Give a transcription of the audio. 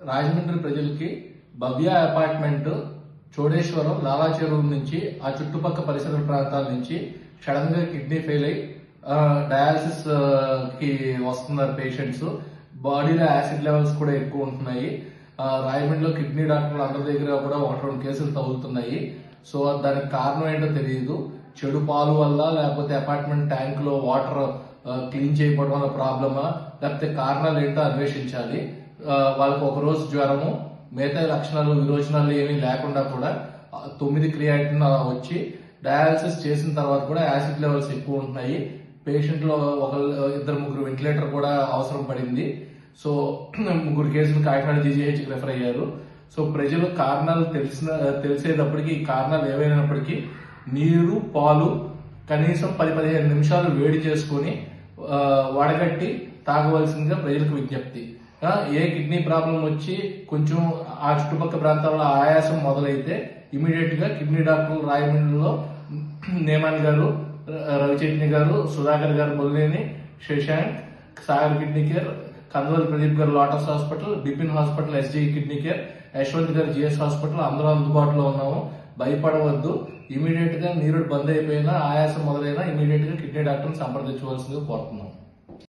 రాజమండ్రి ప్రజలకి భవ్య అపార్ట్మెంట్ చోడేశ్వరం లాలా చెరువు నుంచి ఆ చుట్టుపక్కల పరిసర ప్రాంతాల నుంచి సడన్ గా కిడ్నీ ఫెయిల్ అయి డయాలసిస్ కి వస్తున్నారు పేషెంట్స్. బాడీలో యాసిడ్ లెవెల్స్ కూడా ఎక్కువ ఉంటున్నాయి. రాజమండ్రిలో కిడ్నీ డాక్టర్లు అందరి దగ్గర కూడా 1-2 కేసులు తగులుతున్నాయి. సో దానికి కారణం ఏంటో తెలియదు. చెడు పాలు వల్ల, లేకపోతే అపార్ట్మెంట్ ట్యాంక్ లో వాటర్ క్లీన్ చేయకపోవడం వల్ల ప్రాబ్లమా, లేకపోతే కారణాలు ఏంటో అన్వేషించాలి. వాళ్ళకి ఒక రోజు జ్వరము, మిగతా లక్షణాలు విరోచనాలు ఏమీ లేకుండా కూడా 9 క్రియాటిన్ అలా వచ్చి డయాలసిస్ చేసిన తర్వాత కూడా యాసిడ్ లెవెల్స్ ఎక్కువ ఉంటున్నాయి. పేషెంట్ లో 2-3 వెంటిలేటర్ కూడా అవసరం పడింది. సో 3 కేసులు కాకినాడ జీజీహెచ్కి రెఫర్ అయ్యారు. సో ప్రజలు కారణాలు తెలిసేటప్పటికి, ఈ కారణాలు ఏవైనప్పటికీ నీరు, పాలు కనీసం 10-15 నిమిషాలు వేడి చేసుకుని వడగట్టి తాగవలసిందిగా ప్రజలకు విజ్ఞప్తి. ఏ కిడ్నీ ప్రాబ్లం వచ్చి కొంచెం ఆ చుట్టుపక్కల ప్రాంతాల్లో ఆయాసం మొదలైతే ఇమీడియట్ గా కిడ్నీ డాక్టర్లు రాయమండ్రిలో నేమాన్ గారు, రవిచైతన్య గారు, సుధాకర్ గారు, బొల్లేని, శశాంక్, సాగర్ కిడ్నీ కేర్, కందవల్లి ప్రదీప్ గారు lotus hospital, Bipin hospital, SG kidney care, Yashwant గారు జిఎస్ హాస్పిటల్ అందరూ అందుబాటులో ఉన్నాము. భయపడవద్దు. ఇమీడియట్ గా నీరు బంద్ అయిపోయినా, ఆయాసం మొదలైనా ఇమీడియట్ గా కిడ్నీ డాక్టర్ని సంప్రదించవలసిందిగా కోరుతున్నాం.